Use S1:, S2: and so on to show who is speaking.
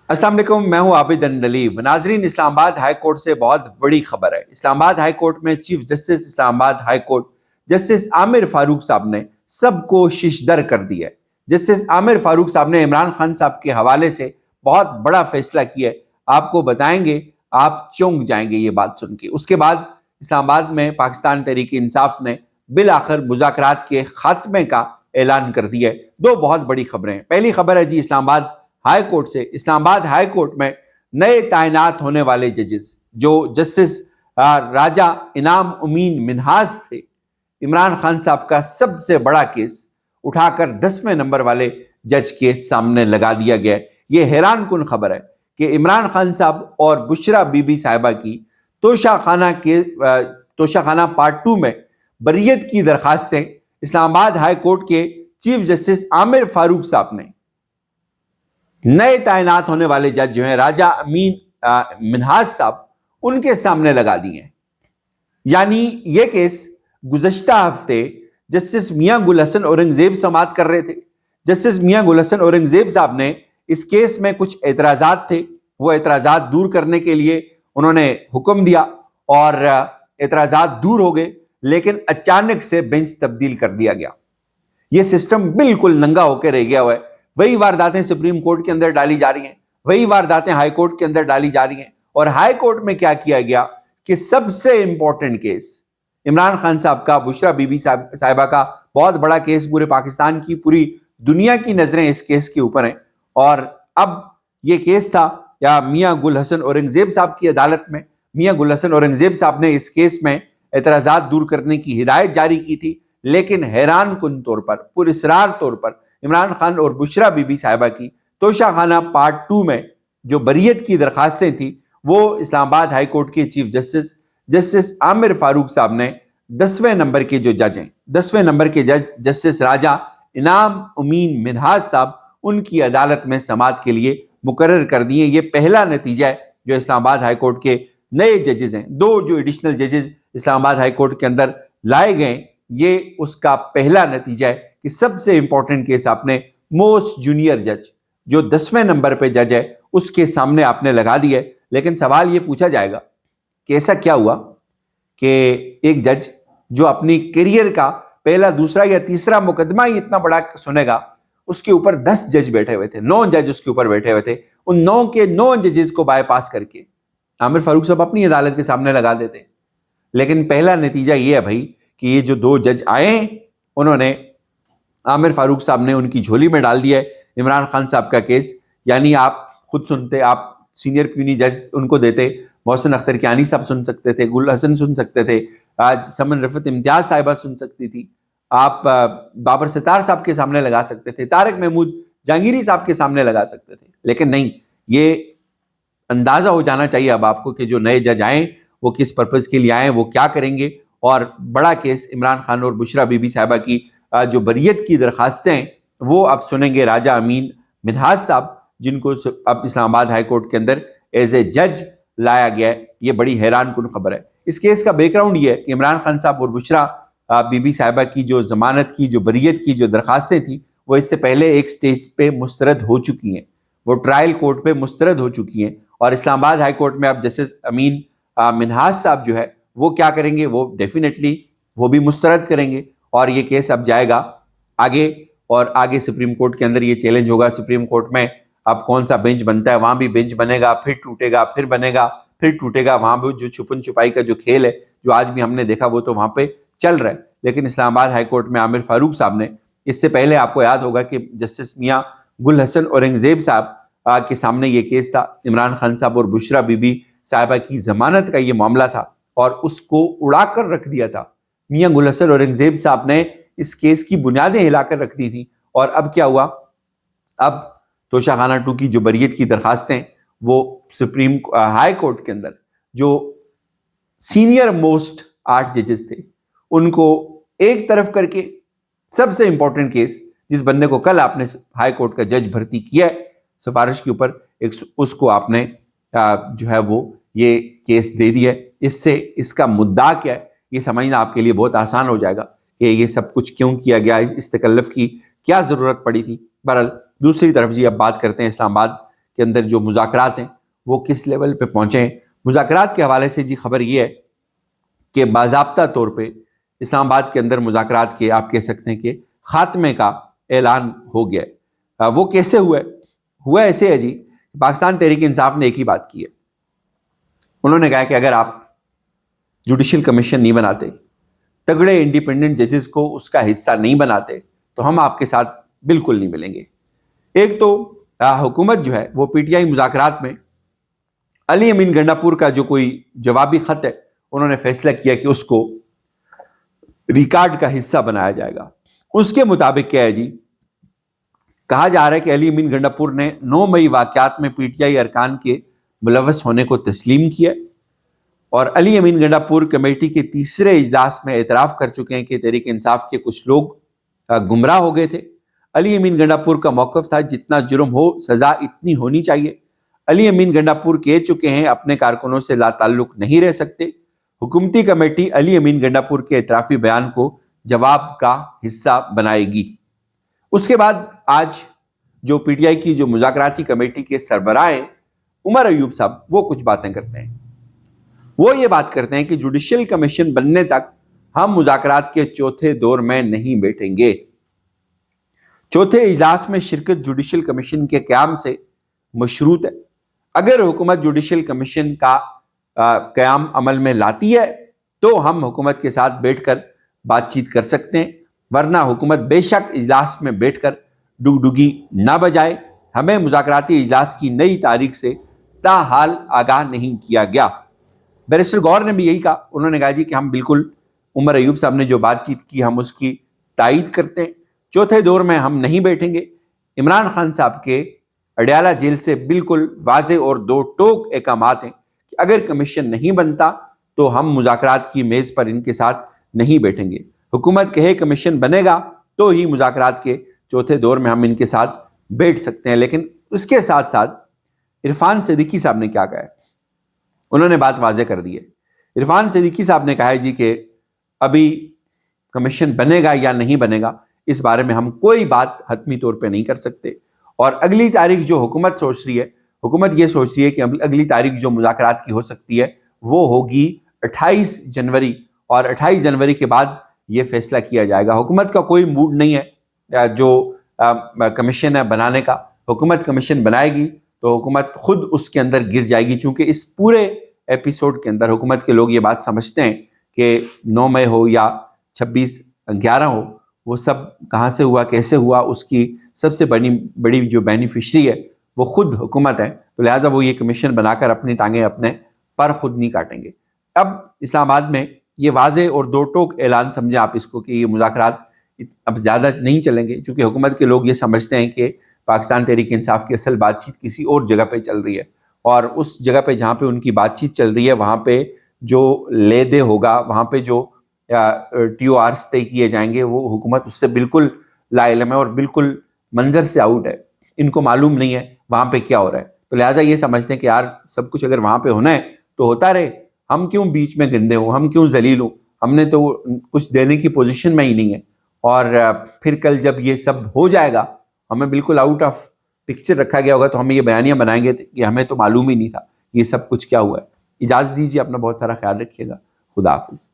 S1: السلام علیکم، میں ہوں عابد اندلیب۔ ناظرین، اسلام آباد ہائی کورٹ سے بہت بڑی خبر ہے۔ اسلام آباد ہائی کورٹ میں چیف جسٹس اسلام آباد ہائی کورٹ جسٹس عامر فاروق صاحب نے سب کو ششدر کر دیا ہے۔ جسٹس عامر فاروق صاحب نے عمران خان صاحب کے حوالے سے بہت بڑا فیصلہ کیا ہے، آپ کو بتائیں گے، آپ چونک جائیں گے یہ بات سن کے۔ اس کے بعد اسلام آباد میں پاکستان تحریک انصاف نے بالآخر مذاکرات کے خاتمے کا اعلان کر دیا ہے۔ دو بہت بڑی خبریں ہیں۔ پہلی خبر ہے جی اسلام آباد ہائی کورٹ سے، اسلام آباد ہائی کورٹ میں نئے تعینات ہونے والے ججز جو جسٹس راجہ انعام امین منہاس تھے، عمران خان صاحب کا سب سے بڑا کیس اٹھا کر 10ویں نمبر والے جج کے سامنے لگا دیا گیا ہے۔ یہ حیران کن خبر ہے کہ عمران خان صاحب اور بشرا بی بی صاحبہ کی توشہ خانہ پارٹ 2 میں بریت کی درخواستیں اسلام آباد ہائی کورٹ کے چیف جسٹس عامر فاروق صاحب نے نئے تعینات ہونے والے جج جو ہیں راجہ امین منہاس صاحب، ان کے سامنے لگا دی ہیں۔ یعنی یہ کیس گزشتہ ہفتے جسٹس میاں گل حسن اورنگزیب سماعت کر رہے تھے۔ جسٹس میاں گل حسن اورنگزیب صاحب نے اس کیس میں کچھ اعتراضات تھے، وہ اعتراضات دور کرنے کے لیے انہوں نے حکم دیا اور اعتراضات دور ہو گئے، لیکن اچانک سے بینچ تبدیل کر دیا گیا۔ یہ سسٹم بالکل ننگا ہو کے رہ گیا ہوا ہے۔ وہی وارداتیں سپریم کورٹ کے اندر ڈالی جا رہی ہیں، وہی وارداتیں ہائی کورٹ کے اندر ڈالی جا رہی ہیں۔ اور ہائی کورٹ میں کیا کیا گیا کہ سب سے امپورٹنٹ کیس عمران خان صاحب کا، بشرا بی بی صاحبہ کا بہت بڑا کیس، پورے پاکستان کی، پوری دنیا کی نظریں اس کیس کے اوپر ہیں۔ اور اب یہ کیس تھا یا میاں گل حسن اورنگزیب صاحب کی عدالت میں، میاں گل حسن اورنگزیب صاحب نے اس کیس میں اعتراضات دور کرنے کی ہدایت جاری کی تھی، لیکن حیران کن طور پر، پراسرار طور پر عمران خان اور بشرا بی بی صاحبہ کی توشہ خانہ پارٹ 2 میں جو بریت کی درخواستیں تھیں، وہ اسلام آباد ہائی کورٹ کے چیف جسٹس عامر فاروق صاحب نے 10ویں نمبر کے جو جج ہیں، 10ویں نمبر کے جج جسٹس راجہ انعام امین منہاس صاحب، ان کی عدالت میں سماعت کے لیے مقرر کر دیے۔ یہ پہلا نتیجہ ہے جو اسلام آباد ہائی کورٹ کے نئے ججز ہیں، دو جو ایڈیشنل ججز اسلام آباد ہائی کورٹ کے اندر لائے گئے، یہ اس کا پہلا نتیجہ ہے کہ سب سے امپورٹنٹ کیس آپ نے موسٹ جونیئر جج جو 10ویں نمبر پہ جج ہے اس کے سامنے آپ نے لگا دی ہے۔ لیکن سوال یہ پوچھا جائے گا کہ ایسا کیا ہوا کہ ایک جج جو اپنی کیریئر کا پہلا، دوسرا یا تیسرا مقدمہ ہی اتنا بڑا سنے گا، اس کے اوپر 10 جج بیٹھے ہوئے تھے، 9 جج اس کے اوپر بیٹھے ہوئے تھے، ان 9 کے 9 ججز کو بائی پاس کر کے عامر فاروق صاحب اپنی عدالت کے سامنے لگا دیتے۔ لیکن پہلا نتیجہ یہ ہے بھائی کہ یہ جو 2 جج آئے ہیں، انہوں نے عامر فاروق صاحب نے ان کی جھولی میں ڈال دیا ہے عمران خان صاحب کا کیس۔ یعنی آپ خود سنتے، آپ سینئر پیونی جج ان کو دیتے، محسن اختر کیانی صاحب سن سکتے تھے، گل حسن سن سکتے تھے، آج سمن رفعت امتیاز صاحبہ سن سکتی تھی، آپ بابر ستار صاحب کے سامنے لگا سکتے تھے، طارق محمود جہانگیری صاحب کے سامنے لگا سکتے تھے، لیکن نہیں۔ یہ اندازہ ہو جانا چاہیے اب آپ کو کہ جو نئے جج آئیں وہ کس پرپز کے لیے آئیں، وہ کیا کریں گے۔ اور بڑا کیس عمران خان اور بشرا بی بی صاحبہ کی جو بریت کی درخواستیں ہیں وہ اب سنیں گے راجہ امین منہاس صاحب، جن کو اب اسلام آباد ہائی کورٹ کے اندر ایز اے جج لایا گیا ہے۔ یہ بڑی حیران کن خبر ہے۔ اس کیس کا بیک گراؤنڈ یہ ہے کہ عمران خان صاحب اور بشرا بی بی صاحبہ کی جو ضمانت کی، جو بریت کی جو درخواستیں تھیں، وہ اس سے پہلے ایک سٹیج پہ مسترد ہو چکی ہیں، وہ ٹرائل کورٹ پہ مسترد ہو چکی ہیں، اور اسلام آباد ہائی کورٹ میں اب جسٹس امین منہاس صاحب جو ہے وہ کیا کریں گے، وہ ڈیفینیٹلی وہ بھی مسترد کریں گے، اور یہ کیس اب جائے گا آگے، اور آگے سپریم کورٹ کے اندر یہ چیلنج ہوگا۔ سپریم کورٹ میں اب کون سا بینچ بنتا ہے، وہاں بھی بینچ بنے گا، پھر ٹوٹے گا، پھر بنے گا، پھر ٹوٹے گا۔ وہاں بھی جو چھپن چھپائی کا جو کھیل ہے جو آج بھی ہم نے دیکھا وہ تو وہاں پہ چل رہا ہے۔ لیکن اسلام آباد ہائی کورٹ میں عامر فاروق صاحب نے، اس سے پہلے آپ کو یاد ہوگا کہ جسٹس میاں گل حسن اورنگزیب صاحب کے سامنے یہ کیس تھا، عمران خان صاحب اور بشرا بی بی صاحبہ کی ضمانت کا یہ معاملہ تھا، اور اس کو اڑا کر رکھ دیا تھا۔ میاں گل حسن اورنگزیب صاحب نے اس کیس کی بنیادیں ہلا کر رکھ دی تھی، اور اب کیا ہوا، اب توشہ خانہ 2 کی جو بریت کی درخواستیں وہ سپریم ہائی کورٹ کے اندر جو سینئر موسٹ 8 ججز تھے ان کو ایک طرف کر کے، سب سے امپورٹنٹ کیس جس بندے کو کل آپ نے ہائی کورٹ کا جج بھرتی کیا ہے سفارش کے اوپر، اس کو آپ نے جو ہے وہ یہ کیس دے دیا ہے۔ اس سے اس کا مدعا کیا ہے یہ سمجھنا آپ کے لیے بہت آسان ہو جائے گا کہ یہ سب کچھ کیوں کیا گیا، اس تکلف کی کیا ضرورت پڑی تھی۔ بہرحال دوسری طرف جی اب بات کرتے ہیں اسلام آباد کے اندر جو مذاکرات ہیں وہ کس لیول پہ پہنچے ہیں۔ مذاکرات کے حوالے سے جی خبر یہ ہے کہ باضابطہ طور پہ اسلام آباد کے اندر مذاکرات کے آپ کہہ سکتے ہیں کہ خاتمے کا اعلان ہو گیا ہے۔ وہ کیسے ہوا ایسے ہے جی، پاکستان تحریک انصاف نے ایک ہی بات کی ہے، انہوں نے کہا کہ اگر آپ جوڈیشل کمیشن نہیں بناتے، تگڑے انڈیپینڈنٹ ججز کو اس کا حصہ نہیں بناتے، تو ہم آپ کے ساتھ بالکل نہیں ملیں گے۔ ایک تو حکومت جو ہے وہ پی ٹی آئی مذاکرات میں علی امین گنڈا پور کا جو کوئی جوابی خط ہے انہوں نے فیصلہ کیا کہ اس کو ریکارڈ کا حصہ بنایا جائے گا۔ اس کے مطابق کیا ہے جی، کہا جا رہا ہے کہ علی امین گنڈا پور نے 9 مئی واقعات میں پی ٹی آئی ارکان کے ملوث ہونے کو تسلیم کیا، اور علی امین گنڈا پور کمیٹی کے تیسرے اجلاس میں اعتراف کر چکے ہیں کہ تحریک انصاف کے کچھ لوگ گمراہ ہو گئے تھے۔ علی امین گنڈا پور کا موقف تھا جتنا جرم ہو سزا اتنی ہونی چاہیے۔ علی امین گنڈا پور کہہ چکے ہیں اپنے کارکنوں سے لا تعلق نہیں رہ سکتے۔ حکومتی کمیٹی علی امین گنڈا پور کے اعترافی بیان کو جواب کا حصہ بنائے گی۔ اس کے بعد آج جو پی ٹی آئی کی جو مذاکراتی کمیٹی کے سربراہ ہیں عمر ایوب صاحب، وہ کچھ باتیں کرتے ہیں۔ وہ یہ بات کرتے ہیں کہ جوڈیشل کمیشن بننے تک ہم مذاکرات کے چوتھے دور میں نہیں بیٹھیں گے۔ چوتھے اجلاس میں شرکت جوڈیشل کمیشن کے قیام سے مشروط ہے۔ اگر حکومت جوڈیشل کمیشن کا قیام عمل میں لاتی ہے تو ہم حکومت کے ساتھ بیٹھ کر بات چیت کر سکتے ہیں، ورنہ حکومت بے شک اجلاس میں بیٹھ کر ڈگڈگی نہ بجائے۔ ہمیں مذاکراتی اجلاس کی نئی تاریخ سے تاحال آگاہ نہیں کیا گیا۔ بیرسٹر گور نے بھی یہی کہا، انہوں نے کہا جی کہ ہم بالکل عمر ایوب صاحب نے جو بات چیت کی ہم اس کی تائید کرتے ہیں، چوتھے دور میں ہم نہیں بیٹھیں گے۔ عمران خان صاحب کے اڈیالہ جیل سے بالکل واضح اور دو ٹوک احکامات ہیں کہ اگر کمیشن نہیں بنتا تو ہم مذاکرات کی میز پر ان کے ساتھ نہیں بیٹھیں گے۔ حکومت کہے کمیشن بنے گا تو ہی مذاکرات کے چوتھے دور میں ہم ان کے ساتھ بیٹھ سکتے ہیں۔ لیکن اس کے ساتھ ساتھ عرفان صدیقی صاحب نے کیا کہا ہے، انہوں نے بات واضح کر دی ہے۔ عرفان صدیقی صاحب نے کہا ہے جی کہ ابھی کمیشن بنے گا یا نہیں بنے گا اس بارے میں ہم کوئی بات حتمی طور پہ نہیں کر سکتے، اور اگلی تاریخ جو حکومت سوچ رہی ہے، حکومت یہ سوچ رہی ہے کہ اگلی تاریخ جو مذاکرات کی ہو سکتی ہے وہ ہوگی 28 جنوری، اور 28 جنوری کے بعد یہ فیصلہ کیا جائے گا۔ حکومت کا کوئی موڈ نہیں ہے جو کمیشن ہے بنانے کا۔ حکومت کمیشن بنائے گی تو حکومت خود اس کے اندر گر جائے گی، چونکہ اس پورے ایپیسوڈ کے اندر حکومت کے لوگ یہ بات سمجھتے ہیں کہ 9 مئی ہو یا 26/11 ہو، وہ سب کہاں سے ہوا، کیسے ہوا، اس کی سب سے بڑی جو بینیفیشری ہے وہ خود حکومت ہے، تو لہٰذا وہ یہ کمیشن بنا کر اپنی ٹانگیں اپنے پر خود نہیں کاٹیں گے۔ اب اسلام آباد میں یہ واضح اور دو ٹوک اعلان سمجھیں آپ اس کو کہ یہ مذاکرات اب زیادہ نہیں چلیں گے، چونکہ حکومت کے لوگ یہ سمجھتے ہیں کہ پاکستان تحریک انصاف کی اصل بات چیت کسی اور جگہ پہ چل رہی ہے، اور اس جگہ پہ جہاں پہ ان کی بات چیت چل رہی ہے وہاں پہ جو لے دے ہوگا، وہاں پہ جو ٹی او آرس طے کیے جائیں گے، وہ حکومت اس سے بالکل لا علم ہے اور بالکل منظر سے آؤٹ ہے۔ ان کو معلوم نہیں ہے وہاں پہ کیا ہو رہا ہے، تو لہٰذا یہ سمجھتے ہیں کہ یار سب کچھ اگر وہاں پہ ہونا ہے تو ہوتا رہے، ہم کیوں بیچ میں گندے ہوں، ہم کیوں ذلیل ہوں، ہم نے تو کچھ دینے کی پوزیشن میں ہی نہیں ہے۔ اور پھر کل جب یہ سب ہو جائے گا، ہمیں بالکل آؤٹ آف پکچر رکھا گیا ہوگا، تو ہم یہ بیانیاں بنائیں گے کہ ہمیں تو معلوم ہی نہیں تھا یہ سب کچھ کیا ہوا ہے۔ اجازت دیجیے، اپنا بہت سارا خیال رکھیے گا۔ خدا حافظ۔